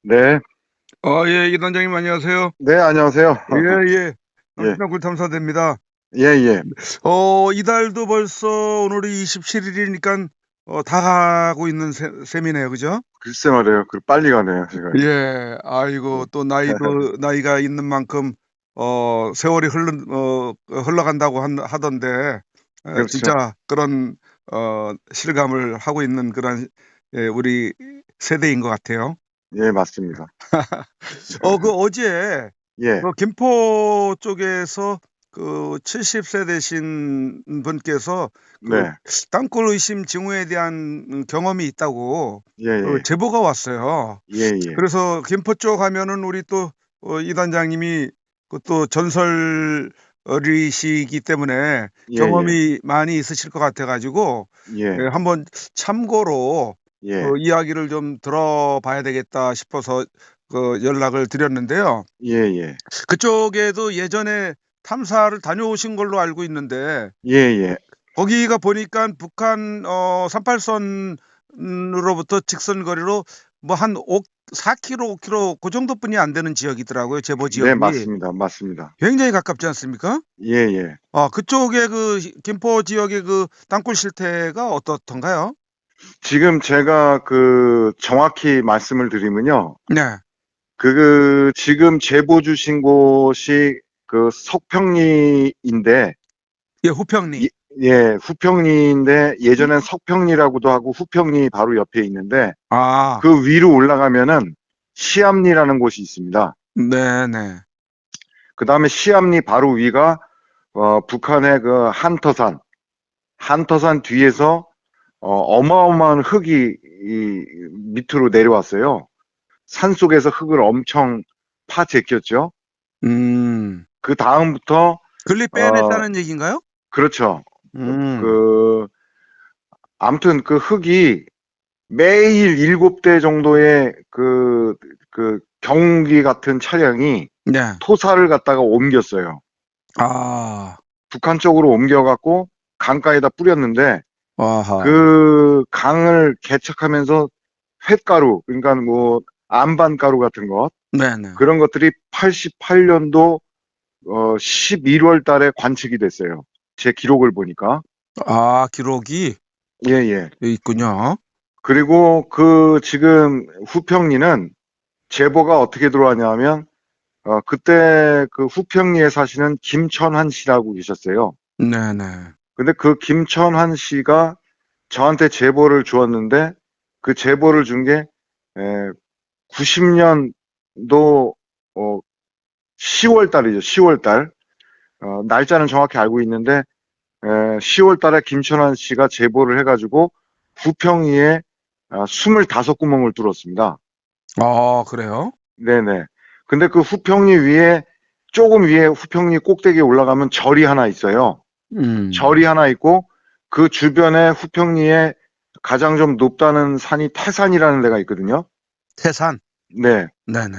네, 예, 이 단장님 안녕하세요. 네, 안녕하세요. 예, 예. 예, 남신당 탐사대입니다. 예, 예. 이달도 벌써 오늘이 27일이니까 다 가고 있는 셈이네요. 그죠? 글쎄 말이에요. 그 빨리 가네요, 제가. 예. 예. 아이고, 또 나이가 있는 만큼 세월이 흘러간다고 하던데 그렇죠. 진짜 그런 실감을 하고 있는 그런 우리 세대인 것 같아요. 예, 맞습니다. 어제 예, 김포 쪽에서 그 70세 되신 분께서 그 네, 땅굴 의심 징후에 대한 경험이 있다고 예, 예, 제보가 왔어요. 예, 예, 그래서 김포 쪽 가면은 우리 또 이 단장님이 그 또 전설이시기 때문에 예, 예, 경험이 많이 있으실 것 같아 가지고 예, 한번 참고로 예, 이야기를 좀 들어봐야 되겠다 싶어서 연락을 드렸는데요. 예, 예, 그쪽에도 예전에 탐사를 다녀오신 걸로 알고 있는데 예, 예. 거기가 보니까 북한 38선으로부터 직선 거리로 뭐 한 4km, 5km 그 정도뿐이 안 되는 지역이더라고요, 제보 네, 지역이. 맞습니다. 맞습니다. 굉장히 가깝지 않습니까? 예, 예. 그쪽에 김포 지역의 그 땅굴 실태가 어떻던가요? 지금 제가 그 정확히 말씀을 드리면요. 네. 지금 제보 주신 곳이 그 석평리인데, 예, 후평리. 예, 예, 후평리인데 예전엔 석평리라고도 하고 후평리 바로 옆에 있는데 아, 그 위로 올라가면은 시암리라는 곳이 있습니다. 네네. 그 다음에 시암리 바로 위가 북한의 그 한터산 뒤에서 어마어마한 흙이 밑으로 내려왔어요. 산 속에서 흙을 엄청 파제꼈죠. 음. 그 다음부터 글리 어 빼냈다는 얘기인가요? 그렇죠. 음. 그 아무튼 그 흙이 매일 7대 정도의 경운기 같은 차량이 네. 토사를 갖다가 옮겼어요. 아. 북한 쪽으로 옮겨갖고 강가에다 뿌렸는데 아하. 그 강을 개척하면서 횟가루, 그러니까 뭐 안반가루 같은 것, 네네. 그런 것들이 88년도 11월 달에 관측이 됐어요. 제 기록을 보니까. 기록이 예, 예. 있군요. 그리고 그 지금 후평리는 제보가 어떻게 들어왔냐면 그때 그 후평리에 사시는 김천환 씨라고 계셨어요. 네네. 근데 그 김천환 씨가 저한테 제보를 주었는데 그 제보를 준 게 90년도 10월 달이죠. 10월 달. 날짜는 정확히 알고 있는데 10월 달에 김천환 씨가 제보를 해가지고 후평리에 25구멍을 뚫었습니다. 그래요? 네네. 근데 그 후평리 위에 조금 위에 후평리 꼭대기에 올라가면 절이 하나 있어요. 음. 절이 하나 있고 그 주변에 후평리에 가장 좀 높다는 산이 태산이라는 데가 있거든요. 태산. 네. 네네.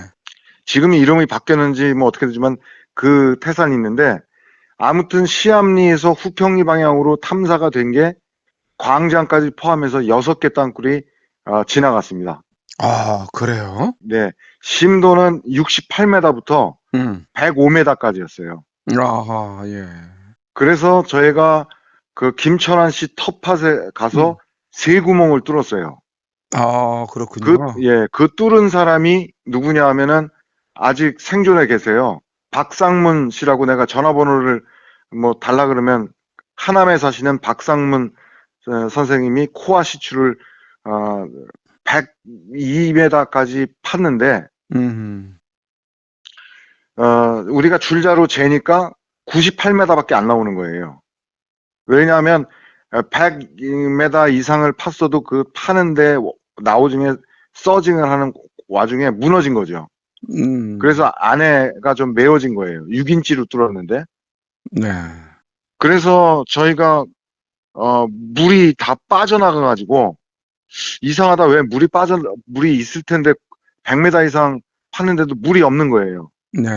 지금 이름이 바뀌었는지 뭐 어떻게 되지만 그 태산이 있는데 아무튼 시암리에서 후평리 방향으로 탐사가 된 게 광장까지 포함해서 6개 땅굴이 지나갔습니다. 그래요? 네. 심도는 68m부터 음. 105m까지였어요. 아하, 예. 그래서 저희가 그 김천환 씨 텃밭에 가서 음. 세 구멍을 뚫었어요. 그렇군요. 예, 그 뚫은 사람이 누구냐 하면은 아직 생존해 계세요. 박상문 씨라고 내가 전화번호를 뭐 달라 그러면 하남에 사시는 박상문 선생님이 코아 시추를 102m까지 팠는데 음. 우리가 줄자로 재니까 98m밖에 안 나오는 거예요. 왜냐하면 100m 이상을 팠어도 그 파는데 나오중에 서징을 하는 와중에 무너진 거죠. 음. 그래서 안에가 좀 메어진 거예요. 6인치로 뚫었는데. 네. 그래서 저희가 물이 다 빠져나가가지고 이상하다 왜 물이 있을 텐데 100m 이상 팠는데도 물이 없는 거예요. 네.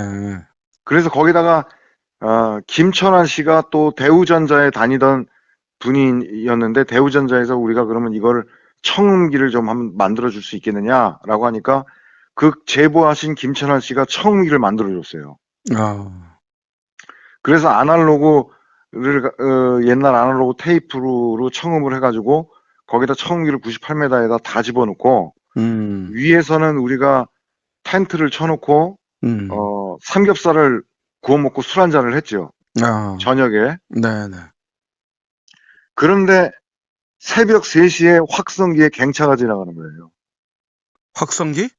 그래서 거기다가 김천환 씨가 또 대우전자에 다니던 분이었는데 대우전자에서 우리가 그러면 이거를 청음기를 좀 한번 만들어 줄 수 있겠느냐라고 하니까 그 제보하신 김천환 씨가 청음기를 만들어줬어요. 아, 그래서 아날로그를 옛날 아날로그 테이프로 청음을 해가지고 거기다 청음기를 98m에다 다 집어넣고 위에서는 우리가 텐트를 쳐놓고 음, 삼겹살을 구워 먹고 술 한잔을 했죠. 아, 저녁에. 네네. 그런데 새벽 3시에 확성기에 갱차가 지나가는 거예요. 확성기?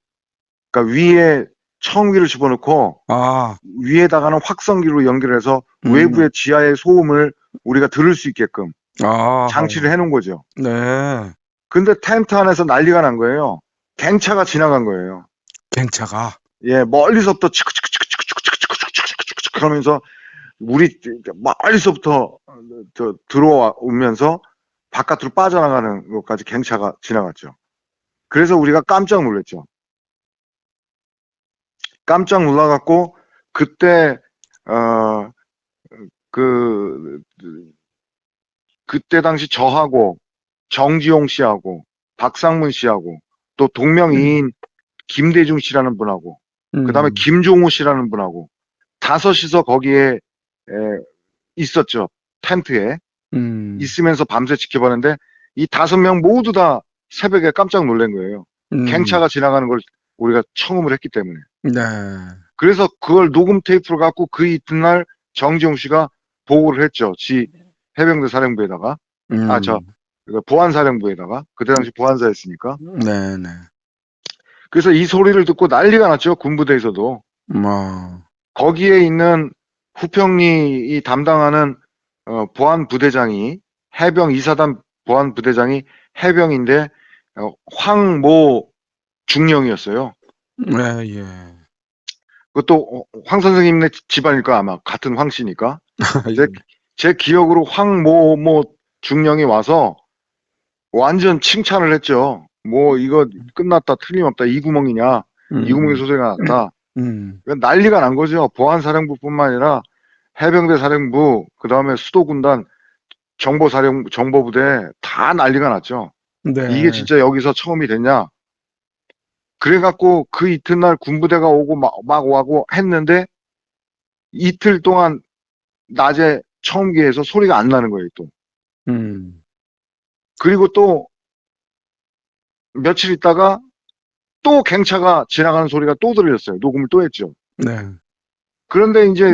그러니까 위에 청음기를 집어넣고 아, 위에다가는 확성기로 연결해서 음, 외부의 지하의 소음을 우리가 들을 수 있게끔 아, 장치를 해놓은 거죠. 네. 근데 텐트 안에서 난리가 난 거예요. 갱차가 지나간 거예요. 갱차가. 예, 멀리서부터 치크치크치크치크치크치크치크치크치크 하면서 우리 멀리서부터 들어오면서 바깥으로 빠져나가는 것까지 갱차가 지나갔죠. 그래서 우리가 깜짝 놀랐죠. 깜짝 놀라갖고 그때 어, 그 그때 당시 저하고 정지용 씨하고 박상문 씨하고 또 동명이인 김대중 씨라는 분하고 그다음에 음, 김종우 씨라는 분하고 다섯이서 거기에 있었죠. 텐트에 음, 있으면서 밤새 지켜봤는데 이 5명 모두 다 새벽에 깜짝 놀란 거예요. 음, 갱차가 지나가는 걸 우리가 청음을 했기 때문에. 네. 그래서 그걸 녹음 테이프로 갖고 그 이튿날 정지용 씨가 보고를 했죠. 지 해병대 사령부에다가 저 음, 보안사령부에다가 그때 당시 보안사였으니까. 네네. 그래서 이 소리를 듣고 난리가 났죠. 군부대에서도. 뭐, 거기에 있는 후평리 이 담당하는 보안부대장이 해병 이사단 보안부대장이 해병인데 황모 중령이었어요. 네, 예. 그것도 황 선생님네 집안일까 아마 같은 황 씨니까. 제, 아이고, 제 기억으로 황모 중령이 와서 완전 칭찬을 했죠. 뭐 이거 끝났다 틀림없다 이 구멍이냐 이 구멍에 음, 소리가 났다. 음, 난리가 난 거죠. 보안사령부뿐만 아니라 해병대 사령부 그다음에 수도군단 정보부대 다 난리가 났죠. 이게 네, 진짜 여기서 처음이 됐냐? 그래갖고 그 이튿날 군부대가 오고 막 와고 했는데 이틀 동안 낮에 처음기에서 소리가 안 나는 거예요, 또. 음, 그리고 또 며칠 있다가 또 갱차가 지나가는 소리가 또 들렸어요. 녹음을 또 했죠. 네, 그런데 이제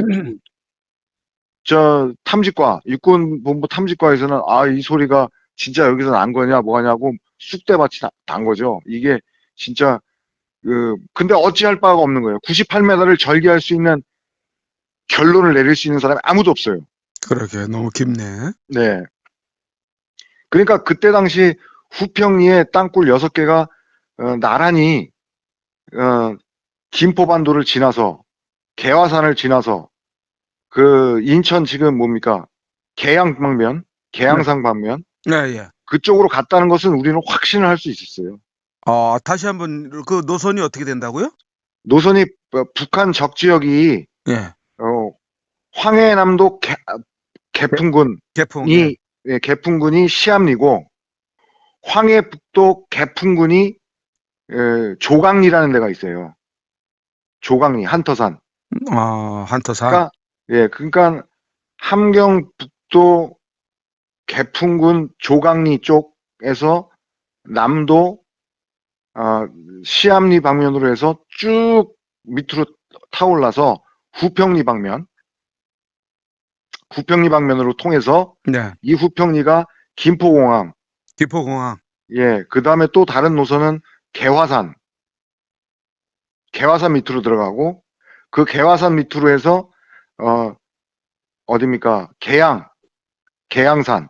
저 탐지과, 육군본부 탐지과에서는 이 소리가 진짜 여기서 난 거냐, 뭐하냐고 쑥대밭이 난 거죠. 이게 진짜 근데 어찌할 바가 없는 거예요. 98m를 절개할 수 있는 결론을 내릴 수 있는 사람이 아무도 없어요. 그러게, 너무 깊네. 네. 그러니까 그때 당시 후평리에 땅굴 6개가 나란히 김포반도를 지나서 개화산을 지나서 그 인천 지금 뭡니까? 계양 방면, 네, 계양산 방면 네, 예. 그쪽으로 갔다는 것은 우리는 확신을 할 수 있었어요. 다시 한번, 그 노선이 어떻게 된다고요? 노선이 북한 적지역이 예, 어, 황해남도 개풍군이 개풍, 예. 개풍군이 시암리고 황해북도 개풍군이 조강리라는 데가 있어요. 조강리 한터산. 한터산. 그러니까 그러니까 함경북도 개풍군 조강리 쪽에서 남도 시암리 방면으로 해서 쭉 밑으로 타올라서 후평리 방면으로 통해서 네, 이 후평리가 김포공항, 기포공항. 그 다음에 또 다른 노선은 개화산 밑으로 들어가고 그 개화산 밑으로 해서 어디입니까? 계양산. 계양산.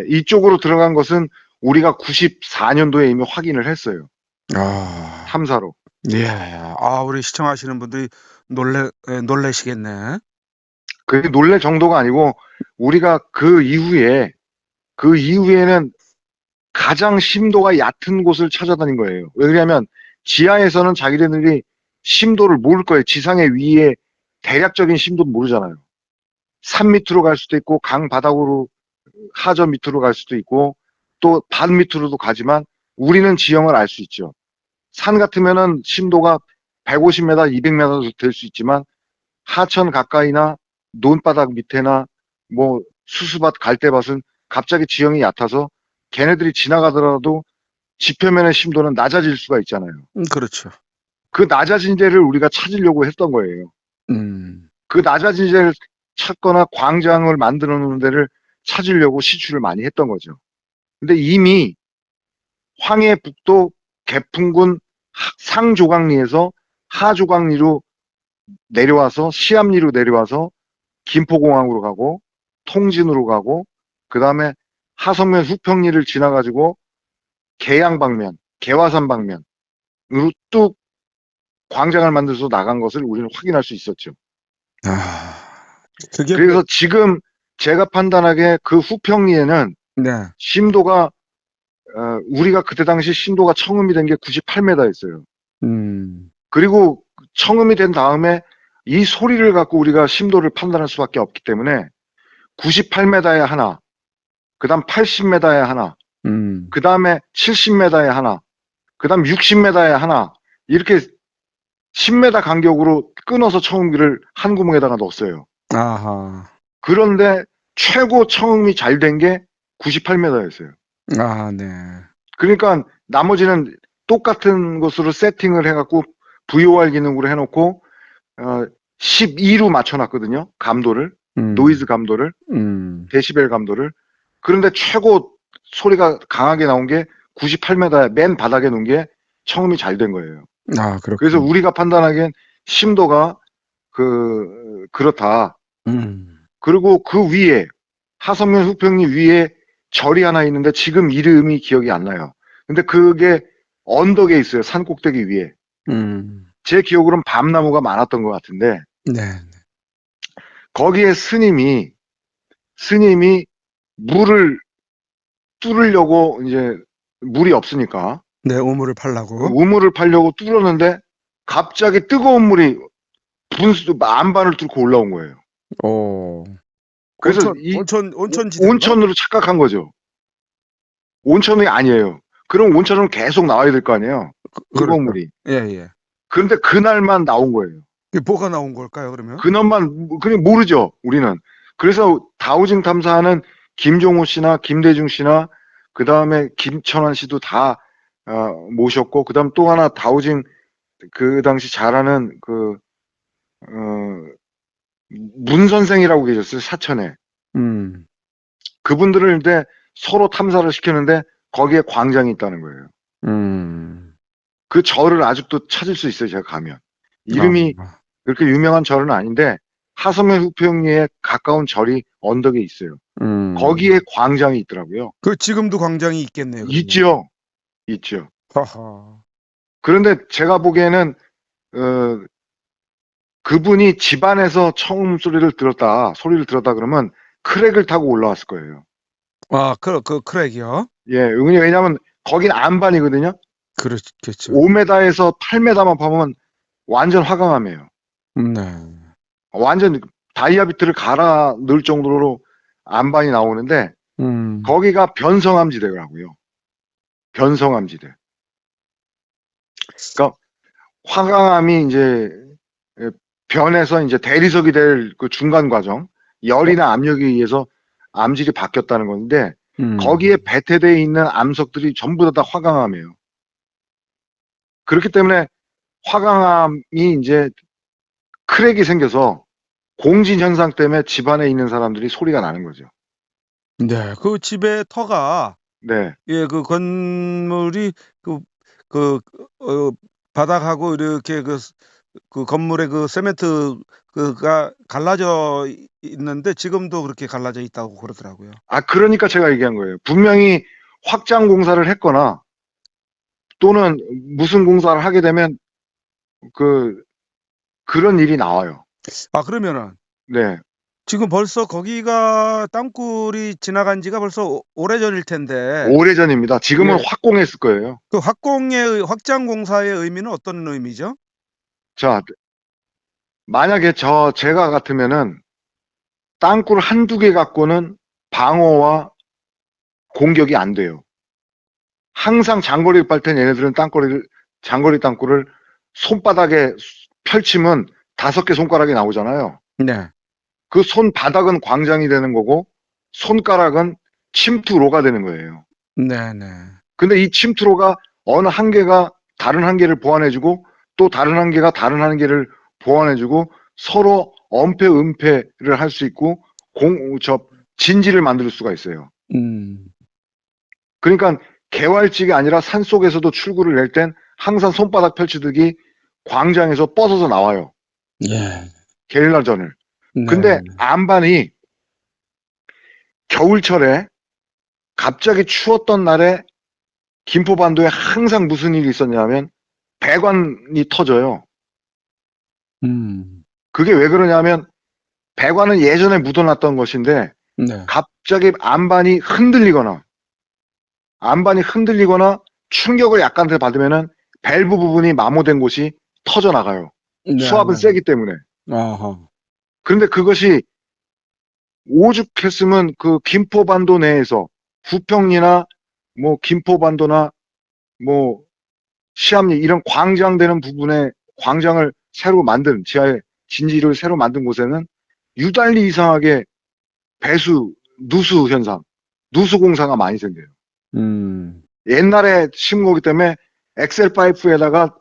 이쪽으로 들어간 것은 우리가 94년도에 이미 확인을 했어요. 아, 탐사로. 예. 우리 시청하시는 분들이 놀래시겠네. 그게 놀랄 정도가 아니고 우리가 그 이후에는 가장 심도가 얕은 곳을 찾아다닌 거예요. 왜 그러냐면 지하에서는 자기네들이 심도를 모를 거예요. 지상의 위에 대략적인 심도도 모르잖아요. 산 밑으로 갈 수도 있고 강 바닥으로 하저 밑으로 갈 수도 있고 또 반 밑으로도 가지만 우리는 지형을 알 수 있죠. 산 같으면은 심도가 150m, 200m도 될 수 있지만 하천 가까이나 논바닥 밑에나 뭐 수수밭, 갈대밭은 갑자기 지형이 얕아서 걔네들이 지나가더라도 지표면의 심도는 낮아질 수가 있잖아요. 그렇죠. 그 낮아진 데를 우리가 찾으려고 했던 거예요. 음. 그 낮아진 데를 찾거나 광장을 만들어 놓은 데를 찾으려고 시추를 많이 했던 거죠. 근데 이미 황해북도 개풍군 상조강리에서 하조강리로 내려와서 시암리로 내려와서 김포공항으로 가고 통진으로 가고 그다음에 하성면 후평리를 지나가지고 계양 방면, 개화산 방면으로 뚝 광장을 만들어서 나간 것을 우리는 확인할 수 있었죠. 아, 그게 그래서 지금 제가 판단하기에 그 후평리에는 네. 심도가 우리가 그때 당시 심도가 청음이 된 게 98m였어요. 그리고 청음이 된 다음에 이 소리를 갖고 우리가 심도를 판단할 수밖에 없기 때문에 98m에 하나, 그 다음 80m에 하나, 그 다음에 70m에 하나, 그 다음 60m에 하나, 이렇게 10m 간격으로 끊어서 청음기를 한 구멍에다가 넣었어요. 아하. 그런데 최고 청음이 잘 된 게 98m였어요. 아, 네. 그러니까 나머지는 똑같은 것으로 세팅을 해갖고 VOR 기능으로 해놓고 12로 맞춰놨거든요. 감도를, 노이즈 감도를, 데시벨 감도를. 그런데 최고 소리가 강하게 나온 게 98m에 맨 바닥에 놓은 게 청음이 잘 된 거예요. 아, 그렇군요. 그래서 우리가 판단하기엔 심도가 그렇다. 그리고 그 위에 하성면 후평리 위에 절이 하나 있는데 지금 이름이 기억이 안 나요. 근데 그게 언덕에 있어요. 산 꼭대기 위에. 제 기억으로는 밤나무가 많았던 것 같은데 네. 거기에 스님이 물을 뚫으려고 이제 물이 없으니까 네, 우물을 팔라고. 우물을 파려고 뚫었는데 갑자기 뜨거운 물이 안반을 뚫고 올라온 거예요. 오. 그래서 온천지대인가? 온천으로 착각한 거죠. 온천이 아니에요. 그럼 온천은 계속 나와야 될 거 아니에요. 뜨거운 물이. 예, 예. 그런데 그날만 나온 거예요. 이게 뭐가 나온 걸까요, 그러면? 그날만 그냥 모르죠. 우리는. 그래서 다우징 탐사하는 김종호 씨나 김대중 씨나 그 다음에 김천환 씨도 다 모셨고 그 다음 또 하나 다우징 그 당시 잘하는 문 선생이라고 계셨어요. 사천에. 그분들을 이제 서로 탐사를 시켰는데 거기에 광장이 있다는 거예요. 그 절을 아직도 찾을 수 있어요. 제가 가면. 이름이 그렇게 유명한 절은 아닌데 하성면 후평리에 가까운 절이 언덕에 있어요. 거기에 광장이 있더라고요. 그 지금도 광장이 있겠네요. 그러면. 있죠. 있죠. 하하. 그런데 제가 보기에는 그분이 집안에서 청음 소리를 들었다 그러면 크랙을 타고 올라왔을 거예요. 아, 그 크랙이요? 예, 왜냐면 거긴 안반이거든요. 그렇겠죠. 5m에서 8m만 파면 완전 화강암이에요. 네. 완전 다이아비트를 갈아 넣을 정도로 안반이 나오는데 거기가 변성암지대라고요. 변성암지대. 그러니까 화강암이 이제 변해서 이제 대리석이 될 그 중간 과정, 열이나 압력에 의해서 암질이 바뀌었다는 건데 거기에 배태되어 있는 암석들이 전부 다 화강암이에요. 그렇기 때문에 화강암이 이제 크랙이 생겨서 공진 현상 때문에 집안에 있는 사람들이 소리가 나는 거죠. 네, 그 집의 터가 네. 예, 그 건물이 바닥하고 이렇게 그 건물의 그 세멘트 그가 갈라져 있는데 지금도 그렇게 갈라져 있다고 그러더라고요. 그러니까 제가 얘기한 거예요. 분명히 확장 공사를 했거나 또는 무슨 공사를 하게 되면 그런 일이 나와요. 그러면은 네. 지금 벌써 거기가 땅굴이 지나간 지가 벌써 오래전일 텐데. 오래전입니다. 지금은 예. 확공했을 거예요. 그 확장 공사의 의미는 어떤 의미죠? 자, 만약에 제가 같으면은 땅굴 한두 개 갖고는 방어와 공격이 안 돼요. 항상 장거리를 빨 땐 얘네들은 장거리 땅굴을 손바닥에 펼치면 5개 손가락이 나오잖아요. 네. 그 손바닥은 광장이 되는 거고 손가락은 침투로가 되는 거예요. 네네. 근데 이 침투로가 어느 한계가 다른 한계를 보완해주고 또 다른 한계가 다른 한계를 보완해주고 서로 엄폐, 은폐를 할 수 있고 진지를 만들 수가 있어요. 그러니까 개활직이 아니라 산속에서도 출구를 낼 땐 항상 손바닥 펼치듯이 광장에서 뻗어서 나와요. 예. 게릴라전을. 네. 근데 안반이 겨울철에 갑자기 추웠던 날에 김포반도에 항상 무슨 일이 있었냐면 배관이 터져요. 그게 왜 그러냐면 배관은 예전에 묻어놨던 것인데 네. 갑자기 안반이 흔들리거나 충격을 약간 더 받으면은 밸브 부분이 마모된 곳이 터져 나가요. 네, 수압은 네. 세기 때문에. 아하. 그런데 그것이 오죽했으면 그 김포반도 내에서 부평리나 뭐 김포반도나 뭐 시암리 이런 광장되는 부분에 광장을 새로 만든 지하에 진지를 새로 만든 곳에는 유달리 이상하게 누수 현상, 누수 공사가 많이 생겨요. 옛날에 심은 거기 때문에 엑셀 파이프에다가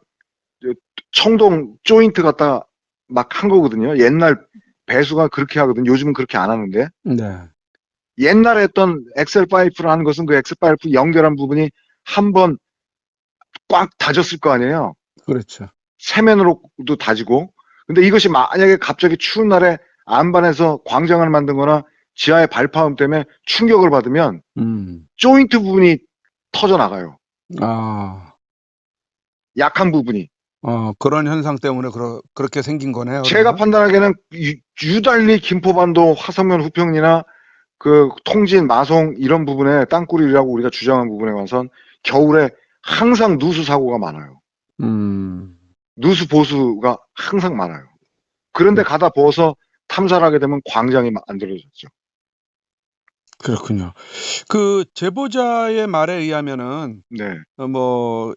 청동 조인트 갖다 막 한 거거든요. 옛날 배수가 그렇게 하거든요. 요즘은 그렇게 안 하는데. 네. 옛날에 했던 엑셀 파이프를 하는 것은 그 엑셀 파이프 연결한 부분이 한번 꽉 다졌을 거 아니에요. 그렇죠. 세면으로도 다지고. 근데 이것이 만약에 갑자기 추운 날에 안반에서 광장을 만든 거나 지하의 발파음 때문에 충격을 받으면 조인트 부분이 터져 나가요. 아. 약한 부분이. 그런 현상 때문에 그렇게 생긴 거네요. 제가 그러면? 판단하기에는 유달리 김포반도 화성면 후평리나 그 통진 마송 이런 부분에 땅굴이라고 우리가 주장한 부분에 관해선 겨울에 항상 누수 사고가 많아요. 누수 보수가 항상 많아요. 그런데 가다 부어서 탐사를 하게 되면 광장이 만들어졌죠. 그렇군요. 그 제보자의 말에 의하면은 네. 뭐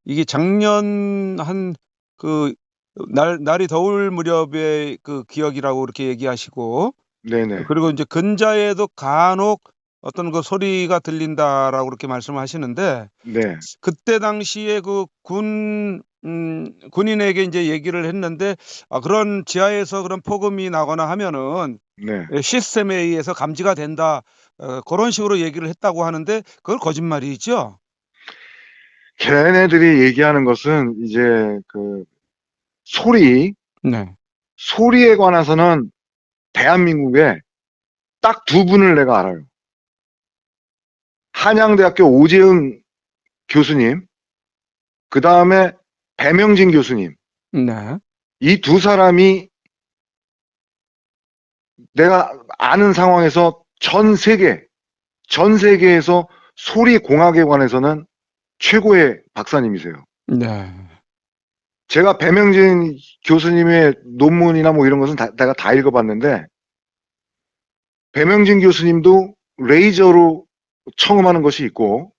이게 작년 한 그 날이 더울 무렵의 그 기억이라고 그렇게 얘기하시고 네네. 그리고 인제 근자에도 간혹 어떤 그 소리가 들린다라고 그렇게 말씀하시는데 네. 그때 당시에 그 군인에게 인제 얘기를 했는데 그런 지하에서 그런 폭음이 나거나 하면은 네. 시스템에 의해서 감지가 된다. 고런 식으로 얘기를 했다고 하는데 그건 거짓말이죠? 걔네들이 얘기하는 것은 이제 그 네. 소리에 관해서는 대한민국에 딱 두 분을 내가 알아요. 한양대학교 오재흥 교수님, 그 다음에 배명진 교수님. 네. 이 두 사람이 내가 아는 상황에서 전 세계에서 소리 공학에 관해서는 최고의 박사님이세요. 네. 제가 배명진 교수님의 논문이나 뭐 이런 것은 내가 다 읽어봤는데, 배명진 교수님도 레이저로 청음하는 것이 있고,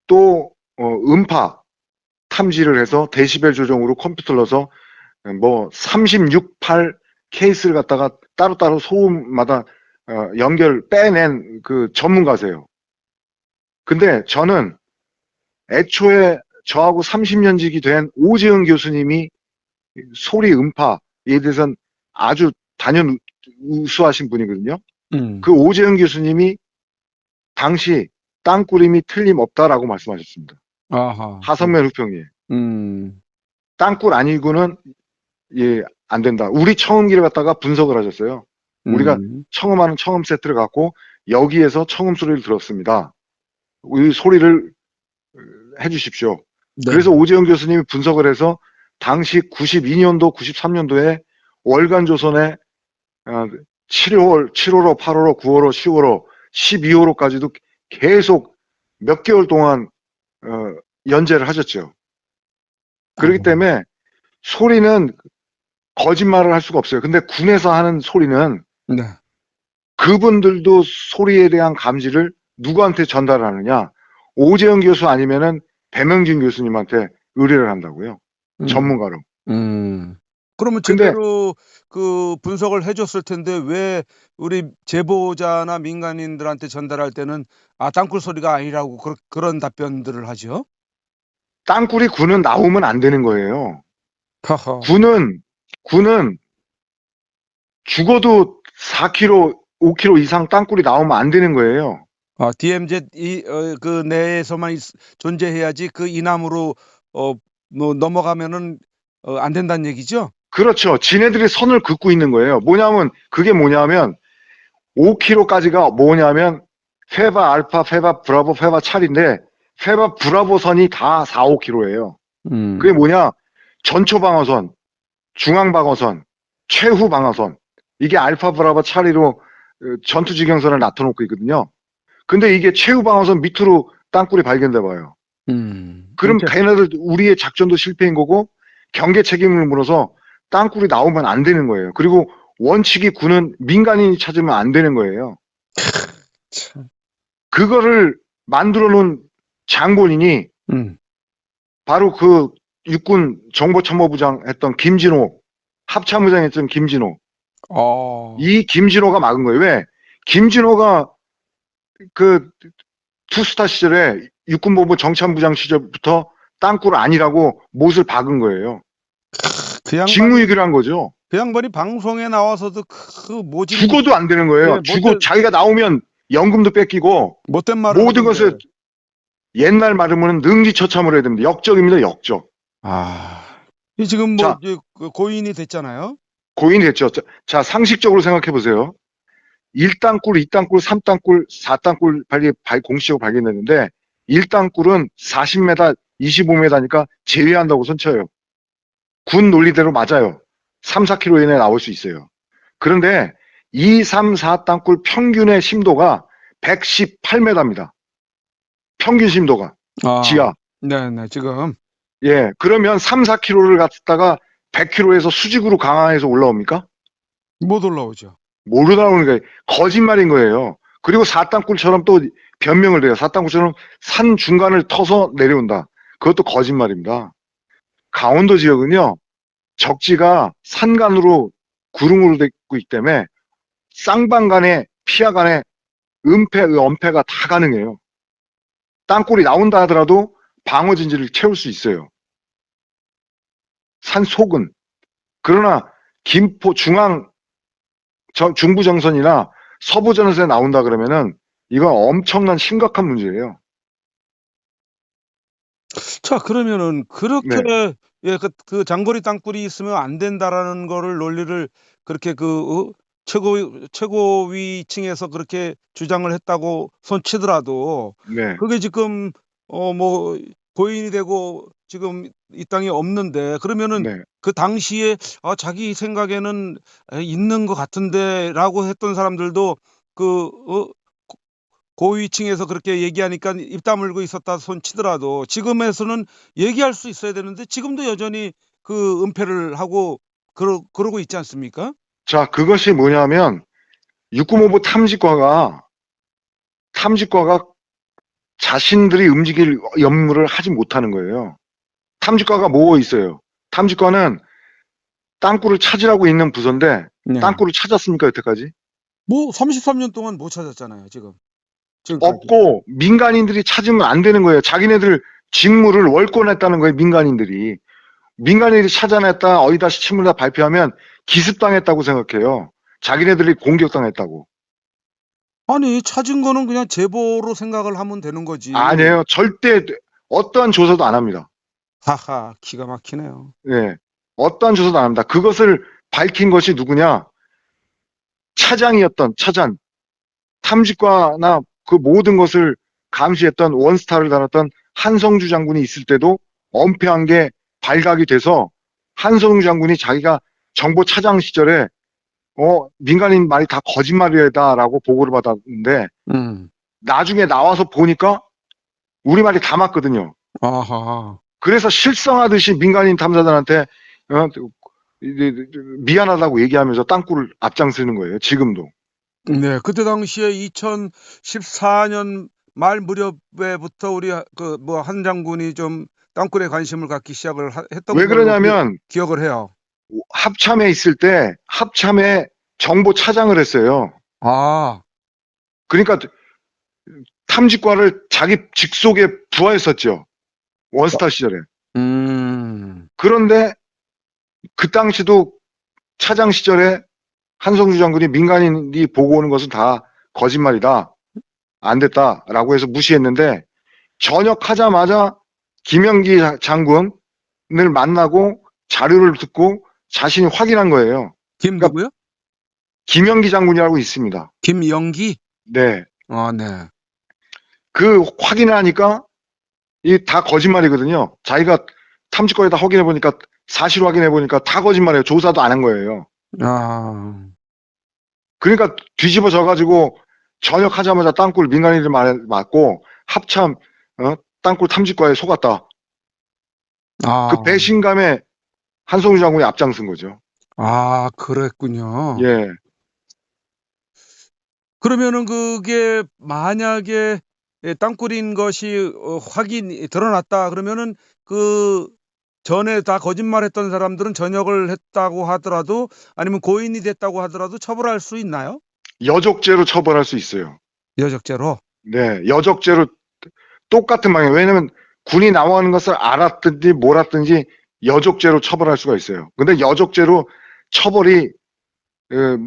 또, 음파 탐지를 해서 데시벨 조정으로 컴퓨터를 넣어서 뭐 36팔 케이스를 갖다가 따로따로 소음마다 빼낸 그 전문가세요. 근데 저는 애초에 저하고 30년 지기 된 오재흥 교수님이 소리 음파에 대해서는 아주 우수하신 분이거든요. 그 오재흥 교수님이 당시 땅굴임이 틀림없다라고 말씀하셨습니다. 아하. 하성면 후평리에. 땅굴 아니고는 안 된다. 우리 청음기를 갖다가 분석을 하셨어요. 우리가 청음하는 청음 세트를 갖고 여기에서 청음 소리를 들었습니다. 이 소리를 해주십시오. 네. 그래서 오재영 교수님이 분석을 해서 당시 92년도, 93년도에 월간조선에 7월, 7월호, 8월호, 9월호, 10월호, 12월호까지도 계속 몇 개월 동안 연재를 하셨죠. 그렇기 때문에 소리는 거짓말을 할 수가 없어요. 근데 군에서 하는 소리는 네. 그분들도 소리에 대한 감지를 누구한테 전달하느냐? 오재영 교수 아니면은 배명진 교수님한테 의뢰를 한다고요. 음. 전문가로. 그러면 근데 제대로 그 분석을 해 줬을 텐데 왜 우리 제보자나 민간인들한테 전달할 때는 땅굴 소리가 아니라고 그런 답변들을 하죠? 땅굴이 군은 나오면 안 되는 거예요. 허허. 군은 죽어도 4km, 5km 이상 땅굴이 나오면 안 되는 거예요. DMZ 그 내에서만 존재해야지 그 이남으로 뭐 넘어가면은 안 된다는 얘기죠? 그렇죠. 지네들이 선을 긋고 있는 거예요. 그게 뭐냐면 5km까지가 뭐냐면 페바 알파, 페바 브라보, 페바 찰인데 페바 브라보 선이 다 4, 5km예요. 그게 뭐냐? 전초 방어선, 중앙 방어선, 최후 방어선. 이게 알파 브라보 찰리로 전투 지경선을 나타놓고 있거든요. 근데 이게 최후 방어선 밑으로 땅굴이 발견돼 봐요. 그럼 걔네들 우리의 작전도 실패인 거고 경계 책임을 물어서 땅굴이 나오면 안 되는 거예요. 그리고 원칙이 군은 민간인이 찾으면 안 되는 거예요. 참. 그거를 만들어 놓은 장본인이 바로 그 육군 정보참모부장 했던 김진호, 합참부장 했던 김진호. 이 김진호가 막은 거예요. 왜? 김진호가 그 투스타 시절에 육군본부 정참부장 시절부터 땅굴 아니라고 못을 박은 거예요. 직무유기를 한 거죠. 그 양반이 방송에 나와서도 그 모진 죽어도 안 되는 거예요. 자기가 나오면 연금도 뺏기고 못된 말을 모든 하는데. 것을 옛날 말하면 능지처참을 해야 됩니다. 역적입니다. 역적. 이 지금 자, 그 고인이 됐잖아요. 고인이 됐죠. 자, 상식적으로 생각해 보세요. 1땅굴, 2땅굴, 3땅굴, 4땅굴 공식적으로 발견됐는데 1땅굴은 40m, 25m니까 제외한다고 선쳐요. 군 논리대로 맞아요. 3, 4km 이내에 나올 수 있어요. 그런데 2, 3, 4땅굴 평균의 심도가 118m입니다. 평균 심도가. 지하. 네네, 지금. 예. 그러면 3, 4km를 갔다가 100km에서 수직으로 강화해서 올라옵니까? 못 올라오죠. 못 올라오는 게 거짓말인 거예요. 그리고 4땅굴처럼 또 변명을 해요. 4땅굴처럼 산 중간을 터서 내려온다. 그것도 거짓말입니다. 강원도 지역은요, 적지가 산간으로 구릉으로 되어 있기 때문에 쌍방간에 피하간에 은폐, 엄폐가 다 가능해요. 땅굴이 나온다 하더라도 방어진지를 채울 수 있어요. 산 속은. 그러나 김포 중부정선이나 서부전선에 나온다 그러면은 이건 엄청난 심각한 문제예요. 자, 그러면은 그렇게 네. 예, 그 장거리 땅굴이 있으면 안 된다라는 거를 논리를 그렇게 최고위층에서 그렇게 주장을 했다고 손치더라도 네. 그게 지금 뭐 고인이 되고 지금 이 땅에 없는데 그러면은 네. 그 당시에 자기 생각에는 있는 것 같은데라고 했던 사람들도 그 고위층에서 그렇게 얘기하니까 입 다물고 있었다 손치더라도 지금에서는 얘기할 수 있어야 되는데 지금도 여전히 그 은폐를 하고 그러고 있지 않습니까? 자, 그것이 뭐냐면 육군본부 탐지과가 자신들이 움직일 업무를 하지 못하는 거예요. 탐지과가 뭐 있어요? 탐지과는 땅굴을 찾으라고 있는 부서인데 네. 땅굴을 찾았습니까, 여태까지? 뭐 33년 동안 못 찾았잖아요, 지금까지. 없고 민간인들이 찾으면 안 되는 거예요. 자기네들 직무를 월권했다는 거예요, 민간인들이. 민간인들이 찾아냈다, 어디다 시침을다 발표하면 기습당했다고 생각해요. 자기네들이 공격당했다고. 아니, 찾은 거는 그냥 제보로 생각을 하면 되는 거지. 아니에요. 절대 어떠한 조사도 안 합니다. 하하, 기가 막히네요. 예. 어떠한 조사도 안 합니다. 그것을 밝힌 것이 누구냐? 차장, 탐지과나 그 모든 것을 감시했던 원스타를 다뤘던 한성주 장군이 있을 때도 엄폐한 게 발각이 돼서 한성주 장군이 자기가 정보 차장 시절에 민간인 말이 다 거짓말이다라고 보고를 받았는데 나중에 나와서 보니까 우리 말이 다 맞거든요. 아하. 그래서 실성하듯이 민간인 탐사단한테 미안하다고 얘기하면서 땅굴을 앞장서는 거예요. 지금도. 네, 그때 당시에 2014년 말 무렵에부터 우리 한 장군이 좀 땅굴에 관심을 갖기 시작을 했던 왜 걸로 그러냐면 기억을 해요. 합참에 있을 때 합참에 정보 차장을 했어요. 아, 그러니까 탐지과를 자기 직속에 부하했었죠. 원스타 시절에. 그런데 그 당시도 차장 시절에 한성주 장군이 민간인이 보고 오는 것은 다 거짓말이다. 안 됐다라고 해서 무시했는데 전역하자마자 김영기 장군을 만나고 자료를 듣고 자신이 확인한 거예요. 김 그러니까 누구요? 김영기 장군이라고 있습니다. 김영기? 네. 아, 네. 그 확인을 하니까 이 다 거짓말이거든요. 자기가 탐지권에다 확인해 보니까 사실 확인해 보니까 다 거짓말이에요. 조사도 안 한 거예요. 아, 그러니까 뒤집어져 가지고 전역하자마자 땅굴 민간인들 말에 맞고 합참 땅굴 탐지과에 속았다. 아, 그 배신감에 한성주 장군이 앞장선 거죠. 아, 그랬군요. 예. 그러면은 그게 만약에 땅굴인 것이 확인이 드러났다 그러면은 그 전에 다 거짓말했던 사람들은 전역을 했다고 하더라도 아니면 고인이 됐다고 하더라도 처벌할 수 있나요? 여적죄로 처벌할 수 있어요. 여적죄로? 네. 여적죄로 똑같은 방향. 왜냐면 군이 나오는 것을 알았든지 몰랐든지 여적죄로 처벌할 수가 있어요. 근데 여적죄로 처벌이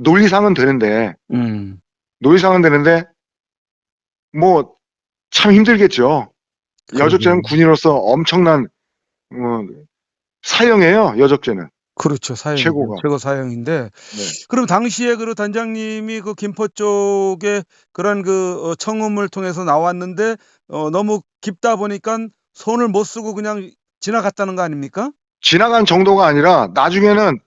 논리상은 되는데 뭐 참 힘들겠죠. 여적죄는 그러게요. 군인으로서 엄청난 어, 사형이에요. 여적죄는 그렇죠. 사형이죠. 최고가. 최고 사형인데 네. 그럼 당시에 그 단장님이 그 김포 쪽에 그런 그 청음을 통해서 나왔는데 너무 깊다 보니까 손을 못 쓰고 그냥 지나갔다는 거 아닙니까? 지나간 정도가 아니라 나중에는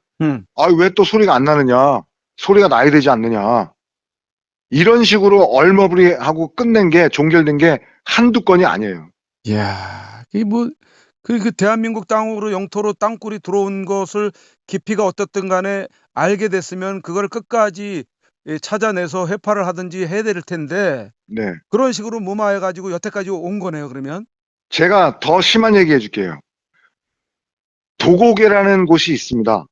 왜 또 소리가 안 나느냐. 소리가 나야 되지 않느냐. 이런 식으로 얼머무리하고 끝낸 게 종결된 게 한두 건이 아니에요. 이야, 이게 뭐, 그 대한민국 땅으로 영토로 땅굴이 들어온 것을 깊이가 어떻든 간에 알게 됐으면 그걸 끝까지 찾아내서 해파를 하든지 해야 될 텐데 네. 그런 식으로 무마해가지고 여태까지 온 거네요, 그러면? 제가 더 심한 얘기 해줄게요. 도곡이라는 곳이 있습니다.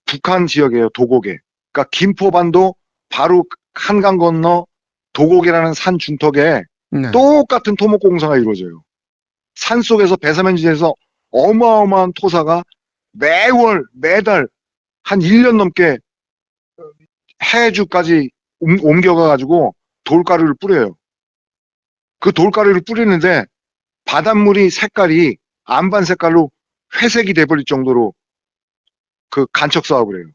북한 지역이에요, 도곡에. 그러니까 김포반도 바로 한강 건너 도곡이라는 산 중턱에 네. 똑같은 토목공사가 이루어져요. 산속에서 배사면지에서 어마어마한 토사가 매달 한 1년 넘게 해주까지 옮겨가가지고 돌가루를 뿌려요. 그 돌가루를 뿌리는데 바닷물이 색깔이 안반 색깔로 회색이 돼버릴 정도로 그 간척 사업을 해요.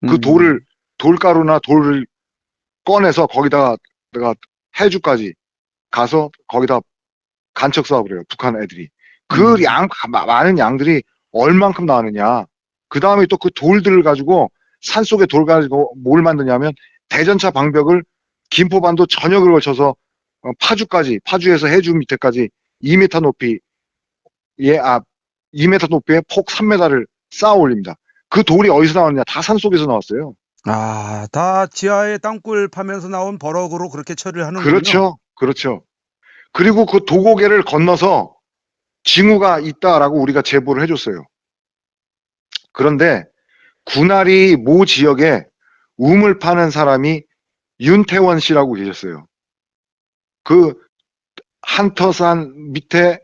그 돌가루나 돌을 꺼내서 거기다가 내가 해주까지 가서 거기다 간척 사업을 해요. 북한 애들이. 그 많은 양들이 얼만큼 나왔느냐. 그 다음에 또 그 돌들을 가지고 산속에 돌 가지고 뭘 만드냐면 대전차 방벽을 김포반도 전역을 걸쳐서 파주에서 해주 밑에까지 2m 높이의 2m 높이의 폭 3m를 쌓아 올립니다. 그 돌이 어디서 나왔느냐? 다 산속에서 나왔어요. 아, 다 지하에 땅굴 파면서 나온 버럭으로 그렇게 처리를 하는군요. 그렇죠. 그렇죠. 그리고 그 도고개를 건너서 징후가 있다라고 우리가 제보를 해줬어요. 그런데 군활이 모 지역에 우물 파는 사람이 윤태원 씨라고 계셨어요. 그 한터산 밑에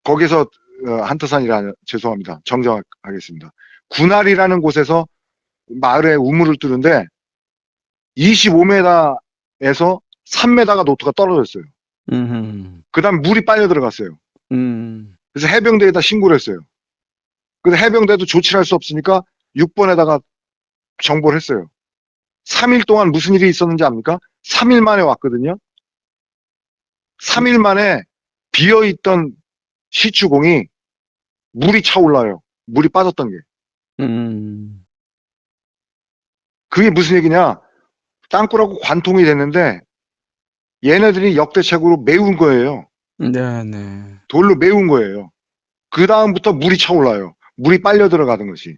거기서 한터산이라 죄송합니다. 정정하겠습니다. 군활이라는 곳에서 마을에 우물을 뚫는데 25m에서 3m가 노트가 떨어졌어요. 그 다음 물이 빨려 들어갔어요. 그래서 해병대에다 신고를 했어요. 근데 해병대도 조치를 할 수 없으니까 6번에다가 정보를 했어요. 3일 동안 무슨 일이 있었는지 압니까? 3일 만에 왔거든요. 3일 만에 비어있던 시추공이 물이 차올라요. 물이 빠졌던 게. 그게 무슨 얘기냐? 땅굴하고 관통이 됐는데 얘네들이 역대책으로 메운 거예요. 네네. 돌로 메운 거예요. 그 다음부터 물이 차올라요. 물이 빨려 들어가던 것이.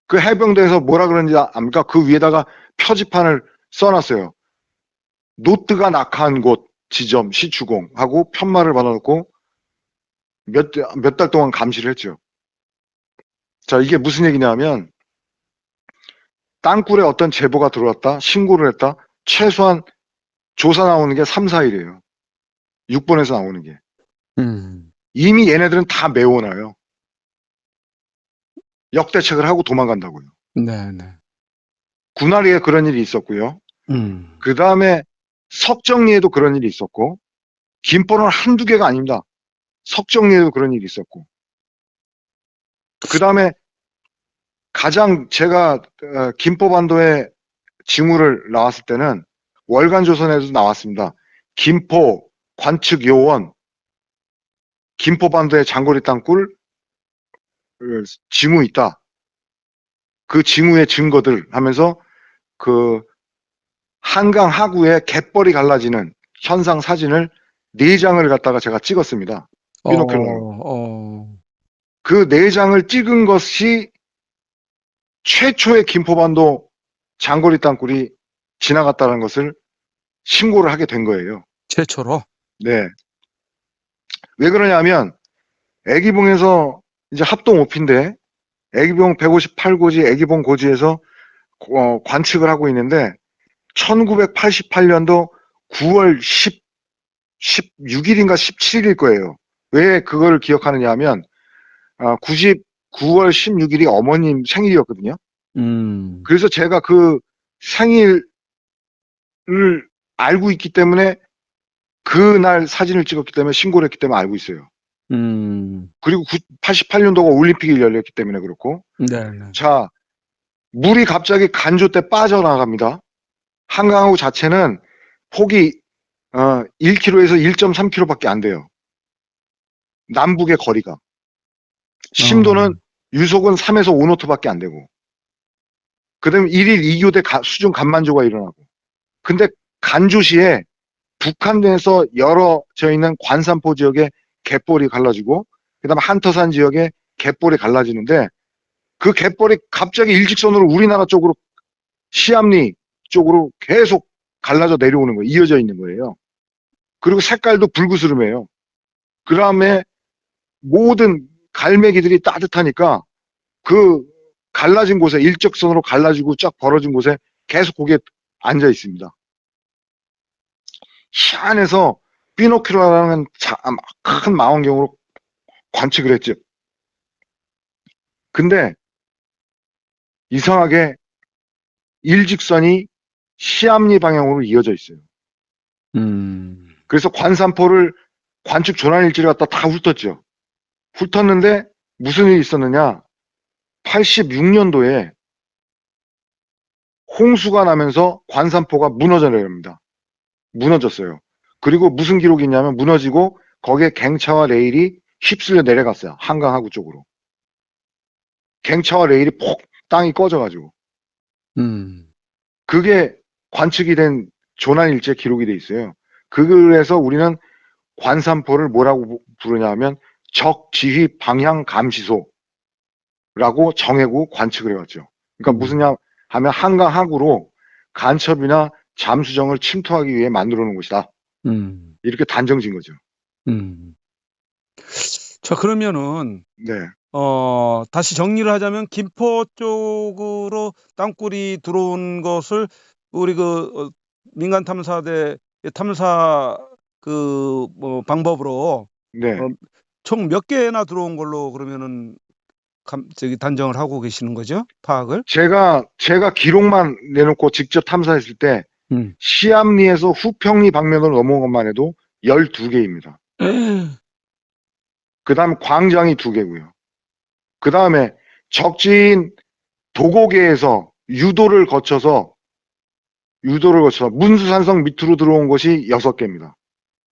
그 해병대에서 뭐라 그러는지 압니까? 그 위에다가 표지판을 써놨어요. 노트가 낙하한 곳 지점 시추공 하고 편말을 받아놓고 몇 달 동안 감시를 했죠. 자, 이게 무슨 얘기냐면, 땅굴에 어떤 제보가 들어왔다, 신고를 했다, 최소한 조사 나오는 게 3, 4일이에요. 6번에서 나오는 게. 음. 이미 얘네들은 다 메워놔요. 역대책을 하고 도망간다고요. 네네. 군화리에 그런 일이 있었고요. 음. 그 다음에 석정리에도 그런 일이 있었고, 김포는 한두 개가 아닙니다. 석정리에도 그런 일이 있었고. 그 다음에 가장 제가 김포반도에 징후를 나왔을 때는 월간조선에도 나왔습니다. 김포 관측 요원, 김포반도의 장거리 땅굴 징후 있다. 그 징후의 증거들 하면서 그 한강 하구에 갯벌이 갈라지는 현상 사진을 4장을 갖다가 제가 찍었습니다. 비노킬러로. 어. 그 4장을 찍은 것이 최초의 김포반도 장거리 땅굴이 지나갔다는 것을 신고를 하게 된 거예요. 최초로? 네. 왜 그러냐면 애기봉에서 이제 합동 오피인데 애기봉 158고지 애기봉 고지에서 관측을 하고 있는데 1988년도 9월 16일인가 17일일 거예요. 왜 그걸 기억하느냐 하면 9월 16일이 어머님 생일이었거든요. 그래서 제가 그 생일을 알고 있기 때문에 그날 사진을 찍었기 때문에 신고를 했기 때문에 알고 있어요. 그리고 88년도가 올림픽이 열렸기 때문에 그렇고. 네네. 자, 물이 갑자기 간조 때 빠져나갑니다. 한강하구 자체는 폭이 1km에서 1.3km밖에 안 돼요. 남북의 거리가. 심도는 유속은 3에서 5노트밖에 안 되고. 그다음에 1일 2교대 수중 간만조가 일어나고. 근데 간조시에 북한에서 열어져 있는 관산포 지역에 갯벌이 갈라지고 그다음에 한터산 지역에 갯벌이 갈라지는데 그 갯벌이 갑자기 일직선으로 우리나라 쪽으로 시암리 쪽으로 계속 갈라져 내려오는 거예요. 이어져 있는 거예요. 그리고 색깔도 불구스름해요. 그 다음에 모든 갈매기들이 따뜻하니까 그 갈라진 곳에 일직선으로 갈라지고 쫙 벌어진 곳에 계속 거기에 앉아 있습니다. 희한해서 비노큐라라는 큰 망원경으로 관측을 했죠. 근데 이상하게 일직선이 시암리 방향으로 이어져 있어요. 그래서 관산포를 관측 조난일지를 갖다 다 훑었죠. 훑었는데 무슨 일이 있었느냐. 86년도에 홍수가 나면서 관산포가 무너져 내립니다. 무너졌어요. 그리고 무슨 기록이 있냐면 무너지고 거기에 갱차와 레일이 휩쓸려 내려갔어요. 한강하구 쪽으로. 갱차와 레일이 폭 땅이 꺼져가지고. 그게 관측이 된 조난일지에 기록이 돼 있어요. 그래서 우리는 관산포를 뭐라고 부르냐 하면 적지휘 방향 감시소라고 정하고 관측을 해왔죠. 그러니까 무슨냐 하면 한강 하구로 간첩이나 잠수정을 침투하기 위해 만들어 놓은 것이다. 이렇게 단정 지은 거죠. 자, 그러면은 네. 다시 정리를 하자면 김포 쪽으로 땅굴이 들어온 것을 우리 민간 탐사대 탐사 방법으로 네. 총 몇 개나 들어온 걸로 그러면은 단정을 하고 계시는 거죠? 파악을? 제가 기록만 내놓고 직접 탐사했을 때 시암리에서 후평리 방면으로 넘어온 것만 해도 12개입니다. 그 다음 광장이 2개고요. 그 다음에 적지인 도곡에서 유도를 거쳐서 문수산성 밑으로 들어온 것이 6개입니다.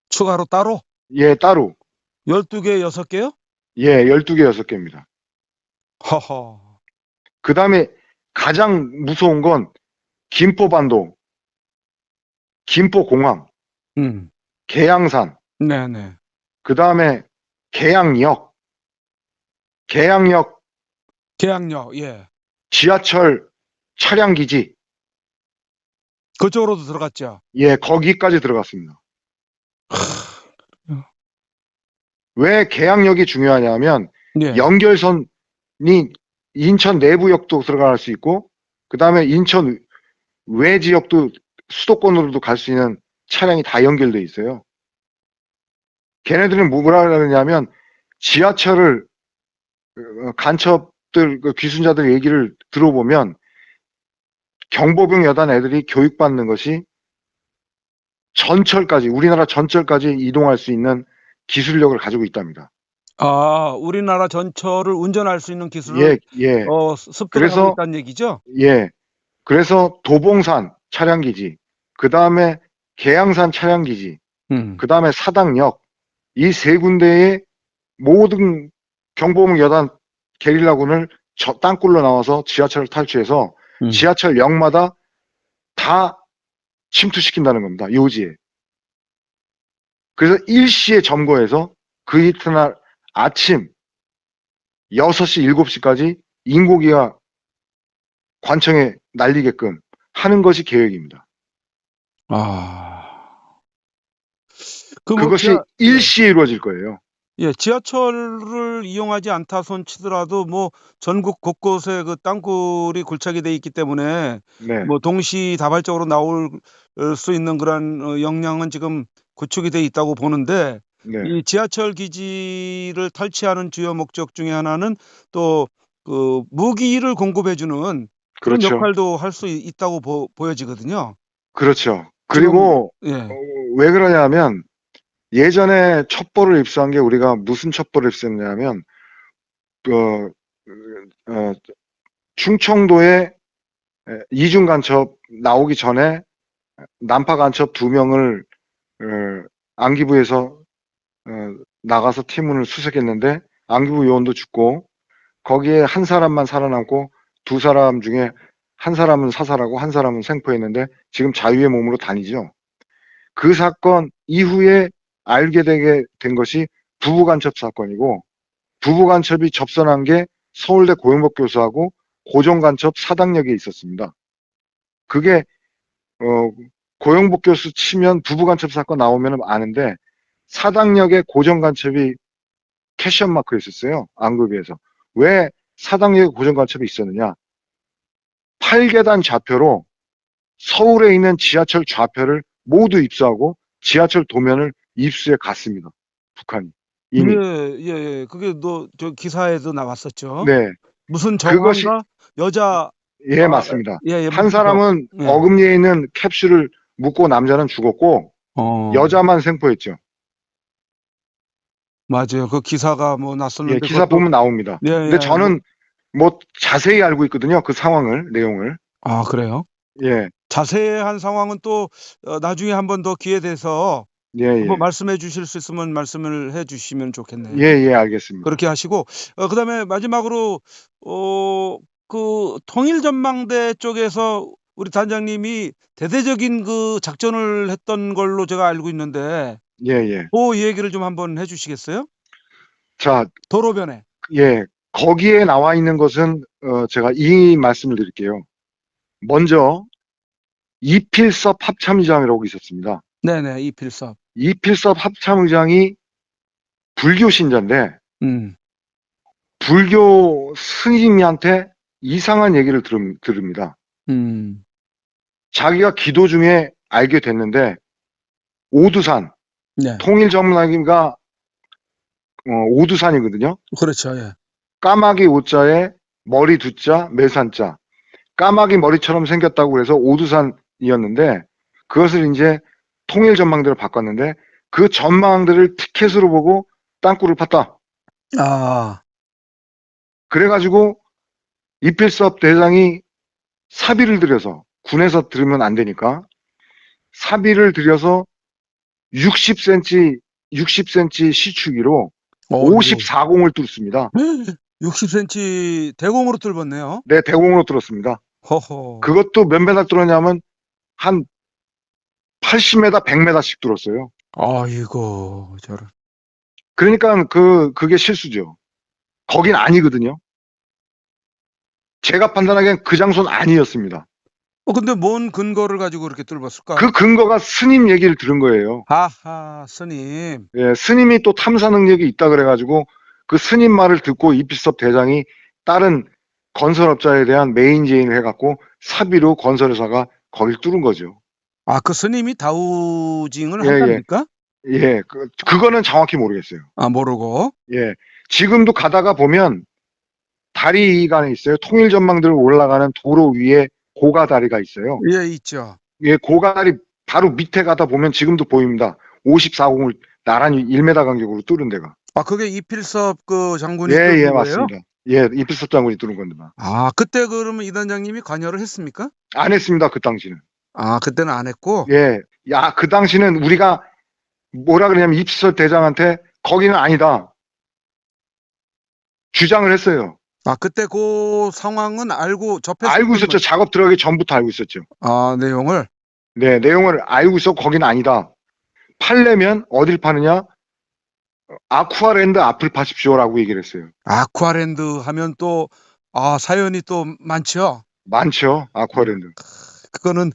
추가로 따로? 예, 따로. 12개, 6개요? 예, 12개, 6개입니다. 허허. 그 다음에 가장 무서운 건 김포반도, 김포공항, 계양산, 네네. 그 다음에 계양역, 계양역, 예. 지하철 차량기지, 그쪽으로도 들어갔죠? 예, 거기까지 들어갔습니다. 왜 계양역이 중요하냐면 예. 연결선이 인천 내부역도 들어갈 수 있고 그다음에 인천 외 지역도 수도권으로도 갈 수 있는 차량이 다 연결돼 있어요. 걔네들은 뭐라 그러냐면 지하철을 간첩들 귀순자들 얘기를 들어보면 경보병 여단 애들이 교육받는 것이 전철까지 우리나라 전철까지 이동할 수 있는 기술력을 가지고 있답니다. 아, 우리나라 전철을 운전할 수 있는 기술을 예, 예. 습득을 하고 그래서 있다는 얘기죠? 예. 그래서 도봉산 차량기지, 그 다음에 계양산 차량기지, 음. 그 다음에 사당역 이 세 군데의 모든 경보병 여단 게릴라군을 저 땅굴로 나와서 지하철을 탈취해서 음. 지하철역마다 다 침투시킨다는 겁니다. 요지에. 그래서 일시에 점거해서 그 이튿날 아침 6시, 7시까지 인고기가 관청에 날리게끔 하는 것이 계획입니다. 아. 그 뭐 그것이 일시에 이루어질 거예요. 예, 지하철을 이용하지 않다 손 치더라도 뭐 전국 곳곳에 그 땅굴이 굴착이 돼 있기 때문에 네, 뭐 동시다발적으로 나올 수 있는 그런 역량은 지금 구축이 돼 있다고 보는데 네, 이 지하철 기지를 탈취하는 주요 목적 중에 하나는 또 그 무기를 공급해 주는 그런 그렇죠. 역할도 할 수 있다고 보여지거든요. 그렇죠. 지금 그리고 예. 왜 그러냐면 예전에 첩보를 입수한 게 우리가 무슨 첩보를 입수했냐면 그 어, 충청도에 이중 간첩 나오기 전에 난파 간첩 2명을 안기부에서 나가서 팀원을 수색했는데 안기부 요원도 죽고 거기에 한 사람만 살아남고 두 사람 중에 한 사람은 사살하고 한 사람은 생포했는데 지금 자유의 몸으로 다니죠. 그 사건 이후에 알게 되게 된 것이 부부간첩 사건이고 부부간첩이 접선한 게 서울대 고영복 교수하고 고정간첩 사당역에 있었습니다. 그게 고영복 교수 치면 부부간첩 사건 나오면 아는데 사당역에 고정간첩이 캐션 마크에 있었어요. 안급위에서. 왜 사당역에 고정간첩이 있었느냐. 8계단 좌표로 서울에 있는 지하철 좌표를 모두 입수하고 지하철 도면을 입수해 갔습니다. 북한이. 이미. 예. 그게 저 기사에도 나왔었죠. 네. 무슨 그것이, 정황과 여자 예, 맞습니다. 예, 한 사람은 예. 어금니에 있는 캡슐을 묶고 남자는 죽었고, 여자만 생포했죠. 맞아요. 그 기사가 뭐 예, 났었는데 기사 보면 나옵니다. 예, 근데 저는 뭐 자세히 알고 있거든요. 그 상황을, 내용을. 아, 그래요? 예, 자세한 상황은 또 나중에 한 번 더 기회 돼서 예, 한번 예. 말씀해 주실 수 있으면 말씀을 해 주시면 좋겠네요. 예, 예, 알겠습니다. 그렇게 하시고 그다음에 마지막으로 그 통일전망대 쪽에서 우리 단장님이 대대적인 그 작전을 했던 걸로 제가 알고 있는데 예, 예. 그 얘기를 좀 한번 해 주시겠어요? 자, 도로변에. 예. 거기에 나와 있는 것은, 제가 이 말씀을 드릴게요. 먼저, 이필섭 합참의장이라고 있었습니다. 네네, 이필섭. 이필섭 합참의장이 불교 신자인데, 불교 스님한테 이상한 얘기를 들읍니다. 자기가 기도 중에 알게 됐는데, 오두산, 네. 통일전망대가 오두산이거든요. 그렇죠. 예. 까마귀 오자에 머리 두자, 매산자. 까마귀 머리처럼 생겼다고 해서 오두산이었는데, 그것을 이제 통일전망대로 바꿨는데, 그 전망대를 티켓으로 보고 땅굴을 팠다. 아. 그래가지고 이필섭 대장이 사비를 들여서, 군에서 들으면 안 되니까, 사비를 들여서 60cm 시추기로 54공을 뚫습니다. 60cm 대공으로 뚫었네요. 네, 대공으로 뚫었습니다. 허허. 그것도 몇 메다 뚫었냐면 한 80m, 100m씩 뚫었어요. 아이고, 저런. 그러니까 그게 실수죠. 거긴 아니거든요. 제가 판단하기엔 그 장소는 아니었습니다. 근데 뭔 근거를 가지고 그렇게 그 뚫었을까? 근거가 스님 얘기를 들은 거예요. 아하, 스님. 예, 스님이 또 탐사 능력이 있다 그래가지고 그 스님 말을 듣고 이필섭 대장이 다른 건설업자에 대한 메인 제인을 해갖고 사비로 건설회사가 거길 뚫은 거죠. 아, 그 스님이 다우징을 예, 예, 한답니까? 예. 그거는 정확히 모르겠어요. 아, 모르고. 예. 지금도 가다가 보면 다리가 있어요. 통일전망대로 올라가는 도로 위에 고가다리가 있어요. 예, 있죠. 예, 고가다리 바로 밑에 가다 보면 지금도 보입니다. 54공을 나란히 1m 간격으로 뚫은 데가. 아, 그게 이필섭 그 장군이 예, 뚫은 예, 거예요? 맞습니다. 예, 이필섭 장군이 뚫은 겁니다. 아, 그때 그러면 이 단장님이 관여를 했습니까? 안 했습니다, 그 당시는. 아, 그때는 안 했고. 예, 야, 그 당시는 우리가 뭐라 그러냐면 이필섭 대장한테 거기는 아니다. 주장을 했어요. 아, 그때 그 상황은 알고 알고 접했었던 있었죠. 작업 들어가기 전부터 알고 있었죠. 아, 내용을. 네, 내용을 알고 있어 거기는 아니다. 팔려면 어딜 파느냐? 아쿠아랜드 앞을 파십시오라고 얘기를 했어요. 아쿠아랜드 하면 또, 아, 사연이 또 많죠. 많죠, 아쿠아랜드. 그거는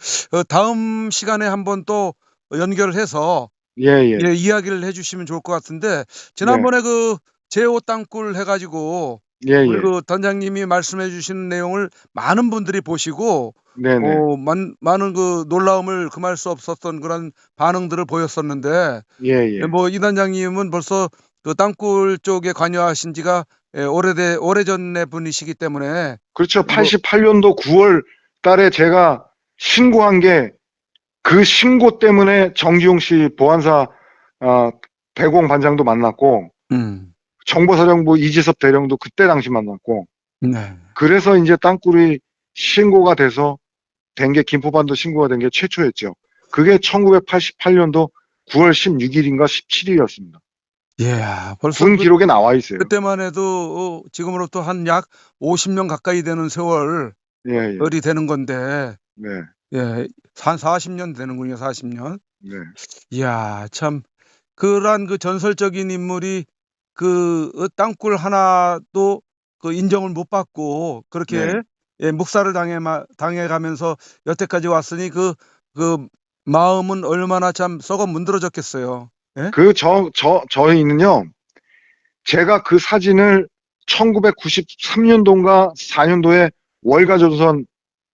다음 시간에 한번 또 연결을 해서 예, 예. 예, 이야기를 해주시면 좋을 것 같은데, 네, 지난번에 그 제오 땅굴 해가지고 예, 우리 예. 그 단장님이 말씀해 주신 내용을 많은 분들이 보시고 네네. 많은 그 놀라움을 금할 수 없었던 그런 반응들을 보였었는데, 예, 예. 뭐 이 단장님은 벌써 그 땅굴 쪽에 관여하신 지가 예, 오래전의 분이시기 때문에 그렇죠. 뭐 88년도 9월 달에 제가 신고한 게 그 신고 때문에 정기용 씨 보안사 대공 반장도 만났고 정보사령부 이지섭 대령도 그때 당시 만났고 네. 그래서 이제 땅굴이 신고가 돼서 된 게 김포반도 신고가 된 게 최초였죠. 그게 1988년도 9월 16일인가 17일이었습니다. 예, 벌써 군 기록에 나와 있어요. 그때만 해도 지금으로부터 한 약 50년 가까이 되는 세월이 예, 예. 되는 건데, 네, 예, 한 40년 되는군요, 40년. 네. 이야, 참, 그러한 그 전설적인 인물이 그 땅굴 하나도 그 인정을 못 받고 그렇게 네. 예, 묵살을 당해가면서 여태까지 왔으니 그 마음은 얼마나 참 썩어 문드러졌겠어요. 예? 저희는요, 제가 그 사진을 1993년도인가 4년도에 월가조선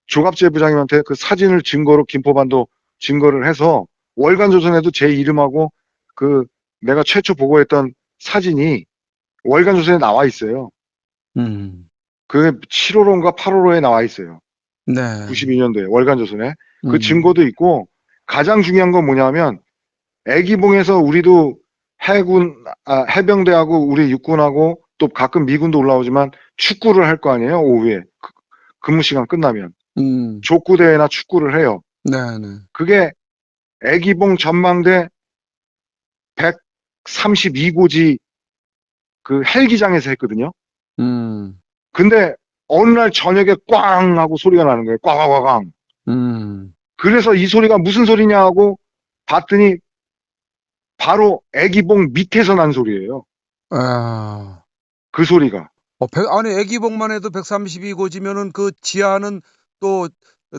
조갑재 부장님한테 그 사진을 증거로 김포반도 증거를 해서 월간조선에도 제 이름하고 그 내가 최초 보고했던 사진이 월간조선에 나와 있어요. 음. 그 7호로인가 8호로에 나와 있어요. 네. 92년도에 월간조선에. 그 음. 증거도 있고 가장 중요한 건 뭐냐면 애기봉에서 우리도 해병대하고 우리 육군하고 또 가끔 미군도 올라오지만 축구를 할 거 아니에요, 오후에. 근무 시간 끝나면. 족구대회나 축구를 해요. 네네. 그게 애기봉 전망대 132고지 그 헬기장에서 했거든요. 근데 어느 날 저녁에 꽝 하고 소리가 나는 거예요. 꽝꽝꽝. 그래서 이 소리가 무슨 소리냐 하고 봤더니 바로 애기봉 밑에서 난 소리예요. 아. 그 소리가. 아니 애기봉만 해도 132고지면은 그 지하는 또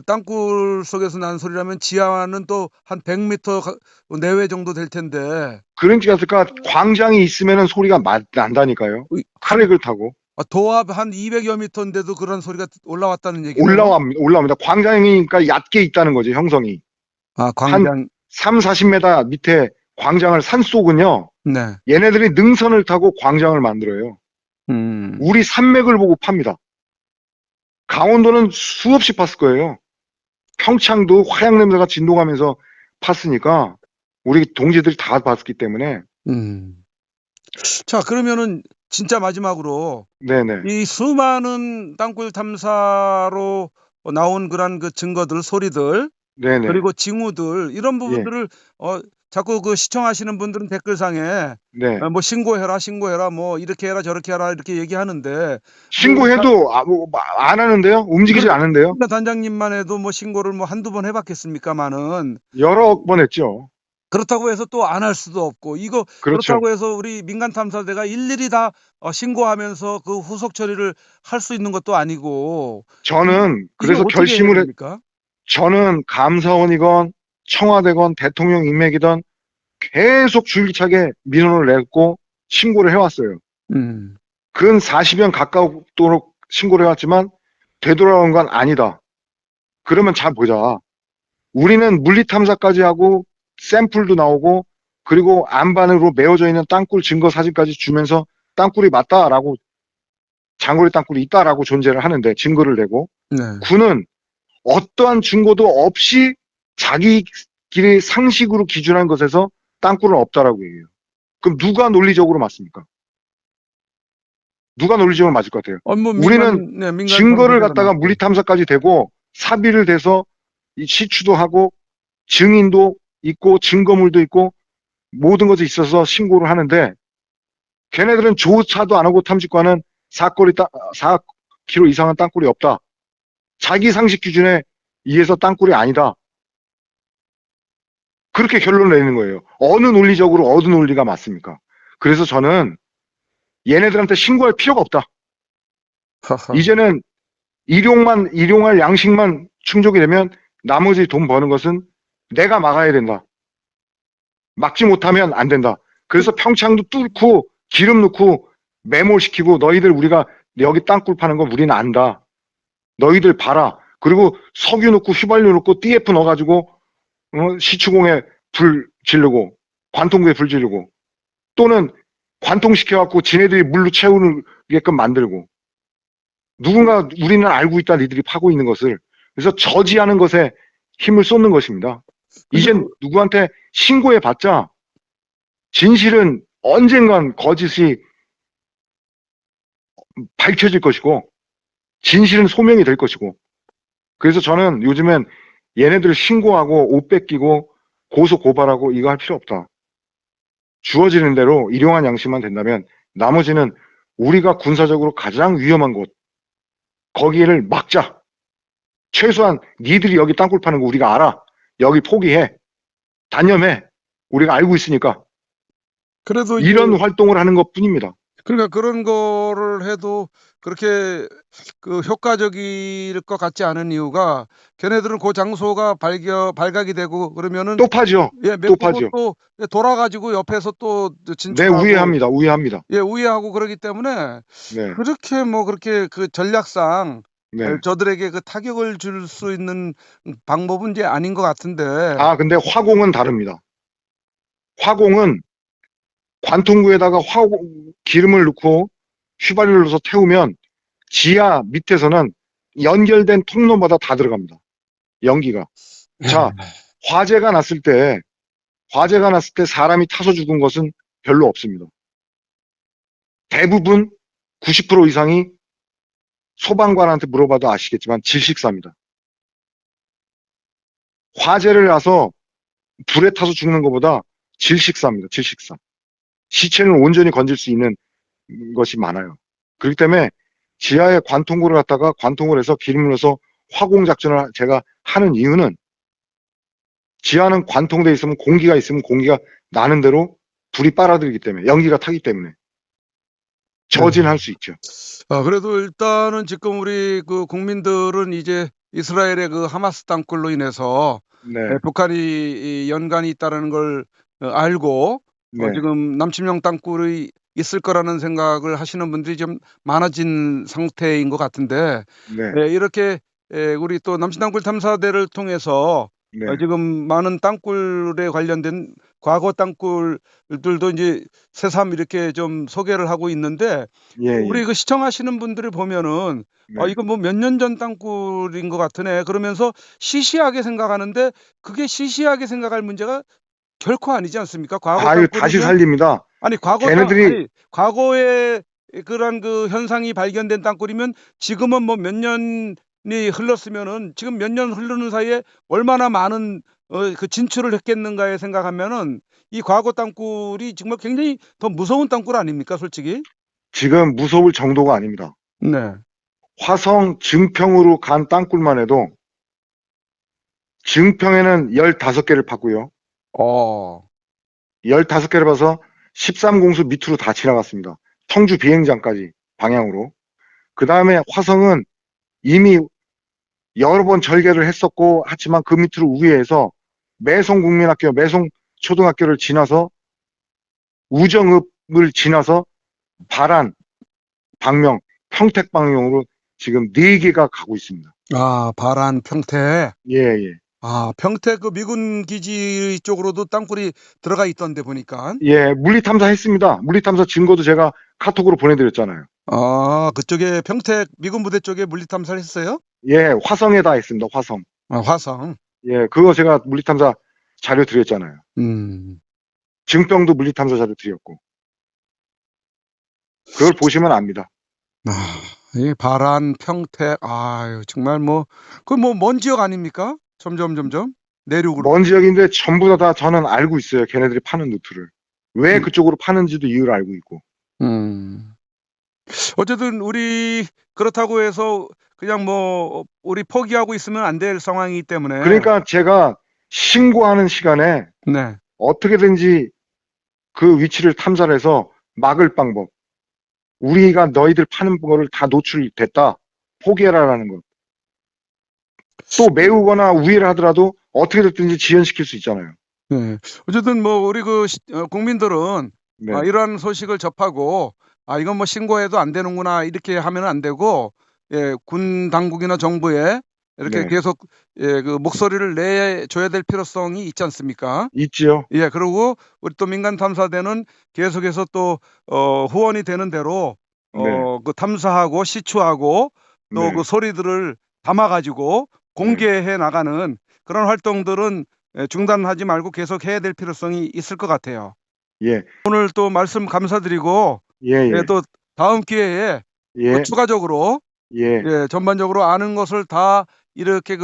땅굴 속에서 난 소리라면 지하는 또 한 100m 내외 정도 될 텐데. 그러니까 광장이 있으면은 소리가 난다니까요. 트랙을 타고. 도합 한 200여 미터인데도 그런 소리가 올라왔다는 얘기네요. 올라옵니다. 광장이니까 얕게 있다는 거죠, 형성이. 아, 광장. 한 3, 40m 밑에 광장을 산속은요. 네. 얘네들이 능선을 타고 광장을 만들어요. 우리 산맥을 보고 팝니다. 강원도는 수없이 팠을 거예요. 평창도 화양 냄새가 진동하면서 팠으니까 우리 동지들이 다 봤기 때문에. 자, 그러면은 진짜 마지막으로 네네. 이 수많은 땅굴 탐사로 나온 그런 그 증거들, 소리들, 네네. 그리고 징후들 이런 예. 부분들을 자꾸 그 시청하시는 분들은 댓글상에 네. 뭐 신고해라 뭐 이렇게 해라 저렇게 해라 이렇게 얘기하는데 신고해도 안 하는데요? 움직이지 않는데요? 단장님만 해도 뭐 신고를 뭐 한두 번 해봤겠습니까마는 여러 번 했죠. 그렇다고 해서 또 안 할 수도 없고 그렇죠. 그렇다고 해서 우리 민간 탐사대가 일일이 다 신고하면서 그 후속 처리를 할 수 있는 것도 아니고 저는 그래서 어떻게 해야 됩니까? 저는 감사원이건 청와대건 대통령 인맥이든 계속 줄기차게 민원을 냈고 신고를 해왔어요. 음. 근 40년 가까우도록 신고를 해왔지만 되돌아온 건 아니다. 그러면 잘 보자. 우리는 물리탐사까지 하고 샘플도 나오고 그리고 안반으로 메워져 있는 땅굴 증거 사진까지 주면서 땅굴이 맞다라고 장거리 땅굴이 있다라고 존재를 하는데 증거를 내고 네. 군은 어떠한 증거도 없이 자기끼리 상식으로 기준한 것에서 땅굴은 없다라고 얘기해요. 그럼 누가 논리적으로 맞습니까? 누가 논리적으로 맞을 것 같아요? 뭐 우리는 민간 증거를 탐사대가 갖다가 맞고. 물리탐사까지 되고 사비를 대서 이 시추도 하고 증인도 있고 증거물도 있고 모든 것이 있어서 신고를 하는데 걔네들은 조사도 안 하고 탐지관은 4km 이상은 땅굴이 없다. 자기 상식 기준에 의해서 땅굴이 아니다. 그렇게 결론을 내는 거예요. 어느 논리적으로 어느 논리가 맞습니까? 그래서 저는 얘네들한테 신고할 필요가 없다. 하하. 이제는 일용할 양식만 충족이 되면 나머지 돈 버는 것은 내가 막아야 된다. 막지 못하면 안 된다. 그래서 평창도 뚫고 기름 넣고 매몰시키고 너희들 우리가 여기 땅굴 파는 거 우리는 안다. 너희들 봐라. 그리고 석유 넣고 휘발유 넣고 TF 넣어가지고 시추공에 불 지르고 관통구에 불 지르고 또는 관통시켜갖고 지네들이 물로 채우게끔 만들고 누군가 우리는 알고 있다 니들이 파고 있는 것을 그래서 저지하는 것에 힘을 쏟는 것입니다. 이젠 누구한테 신고해봤자 진실은 언젠간 거짓이 밝혀질 것이고 진실은 소명이 될 것이고 그래서 저는 요즘엔 얘네들 신고하고 옷 뺏기고 고소 고발하고 이거 할 필요 없다. 주어지는 대로 일용한 양식만 된다면 나머지는 우리가 군사적으로 가장 위험한 곳 거기를 막자. 최소한 니들이 여기 땅굴 파는 거 우리가 알아. 여기 포기해. 단념해. 우리가 알고 있으니까. 그래도 이런 활동을 하는 것 뿐입니다. 그러니까 그런 거를 해도 그렇게 그 효과적일 것 같지 않은 이유가 걔네들은 그 장소가 발각이 되고 그러면은 또 파죠. 예, 또 메꾸고 파죠. 또 돌아가지고 옆에서 또 네, 진출하고 우회합니다. 우회합니다. 예, 우회하고 그러기 때문에 네, 그렇게 그 전략상 네. 저들에게 그 타격을 줄 수 있는 방법은 이제 아닌 것 같은데. 아, 근데 화공은 다릅니다. 화공은 관통구에다가 기름을 넣고 휘발유를 넣어서 태우면 지하 밑에서는 연결된 통로마다 다 들어갑니다. 연기가. 자, 화재가 났을 때 사람이 타서 죽은 것은 별로 없습니다. 대부분 90% 이상이 소방관한테 물어봐도 아시겠지만 질식사입니다. 화재를 나서 불에 타서 죽는 것보다 질식사입니다. 질식사. 시체는 온전히 건질 수 있는 것이 많아요. 그렇기 때문에 지하에 관통구를 갖다가 관통을 해서 기름을 넣어서 화공 작전을 제가 하는 이유는 지하는 관통돼 있으면 공기가 나는 대로 불이 빨아들이기 때문에 연기가 타기 때문에 저진할 수 있죠. 그래도 일단은 지금 우리 그 국민들은 이제 이스라엘의 그 하마스 땅굴로 인해서 네, 북한이 이 연관이 있다라는 걸 알고 네, 지금 남침용 땅굴이 있을 거라는 생각을 하시는 분들이 좀 많아진 상태인 것 같은데 네, 이렇게 우리 또 남침 땅굴 탐사대를 통해서 네, 지금 많은 땅굴에 관련된 과거 땅굴들도 이제 새삼 이렇게 좀 소개를 하고 있는데 예, 우리 예, 그 시청하시는 분들이 보면은 네. 이거 뭐 몇 년 전 땅굴인 것 같으네. 그러면서 시시하게 생각하는데 그게 시시하게 생각할 문제가 결코 아니지 않습니까? 과거 아유, 다시 땅굴이면 살립니다. 아니 걔네들이 과거에 그런 그 현상이 발견된 땅굴이면 지금은 뭐 몇 년이 흘렀으면은 지금 몇 년 흐르는 사이에 얼마나 많은 그 진출을 했겠는가에 생각하면은 이 과거 땅굴이 정말 굉장히 더 무서운 땅굴 아닙니까, 솔직히? 지금 무서울 정도가 아닙니다. 네. 화성 증평으로 간 땅굴만 해도 증평에는 15개를 팠고요. 어. 15개를 봐서 13공수 밑으로 다 지나갔습니다. 청주 비행장까지 방향으로. 그 다음에 화성은 이미 여러 번 절개를 했었고 하지만 그 밑으로 우회해서 매송국민학교, 매송초등학교를 지나서 우정읍을 지나서 발안, 방명, 평택 방향으로 지금 4개가 가고 있습니다. 아, 발안, 평택. 예, 예. 아, 평택 그 미군 기지 쪽으로도 땅굴이 들어가 있던데 보니까. 예, 물리탐사 했습니다. 물리탐사 증거도 제가 카톡으로 보내드렸잖아요. 아, 그쪽에 평택 미군 부대 쪽에 물리 탐사를 했어요? 예, 화성에다 했습니다. 화성. 아, 화성. 예, 그거 제가 물리탐사 자료 드렸잖아요. 증병도 물리탐사 자료 드렸고. 그걸 보시면 압니다. 아, 이 발안, 평택, 아유, 정말 뭐, 그 뭐 먼 지역 아닙니까? 점점 내륙으로. 먼 지역인데 전부 다 저는 알고 있어요. 걔네들이 파는 루트를. 왜 그쪽으로 파는지도 이유를 알고 있고. 어쨌든 우리 그렇다고 해서 그냥 뭐 우리 포기하고 있으면 안 될 상황이기 때문에. 그러니까 제가 신고하는 시간에 네. 어떻게든지 그 위치를 탐사를 해서 막을 방법. 우리가 너희들 파는 거를 다 노출됐다. 포기해라라는 것. 또 메우거나 우회를 하더라도 어떻게 됐든지 지연시킬 수 있잖아요. 네. 어쨌든 뭐 우리 그 국민들은 네. 이러한 소식을 접하고 이건 뭐 신고해도 안 되는구나 이렇게 하면 안 되고, 예, 군 당국이나 정부에 이렇게 네. 계속 그 목소리를 내줘야 될 필요성이 있지 않습니까? 있지요. 예, 그리고 우리 또 민간 탐사대는 계속해서 또 후원이 되는 대로 네. 그 탐사하고 시추하고 또 네. 그 소리들을 담아가지고 공개해 나가는 그런 활동들은 중단하지 말고 계속 해야 될 필요성이 있을 것 같아요. 예. 오늘 또 말씀 감사드리고, 예, 예. 예, 또 다음 기회에 예. 또 추가적으로 예. 전반적으로 아는 것을 다 이렇게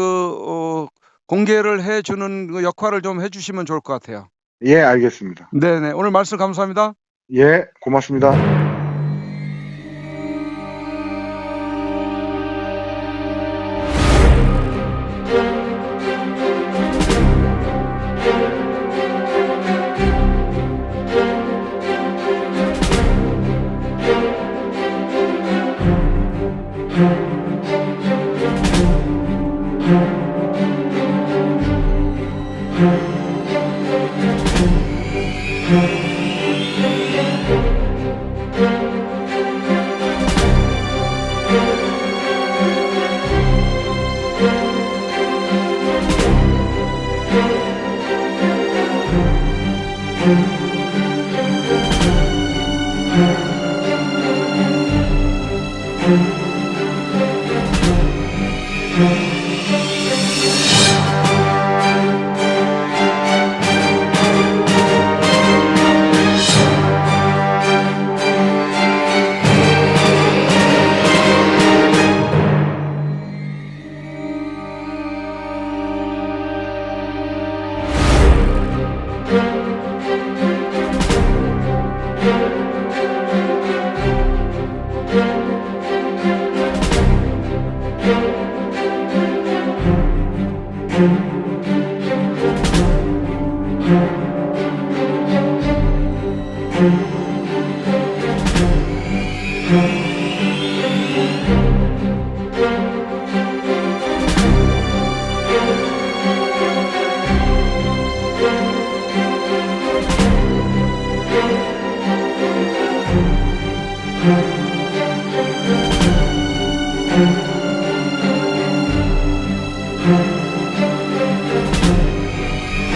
공개를 해주는 그 역할을 좀 해주시면 좋을 것 같아요. 예, 알겠습니다. 네네. 오늘 말씀 감사합니다. 예, 고맙습니다.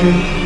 Thank you.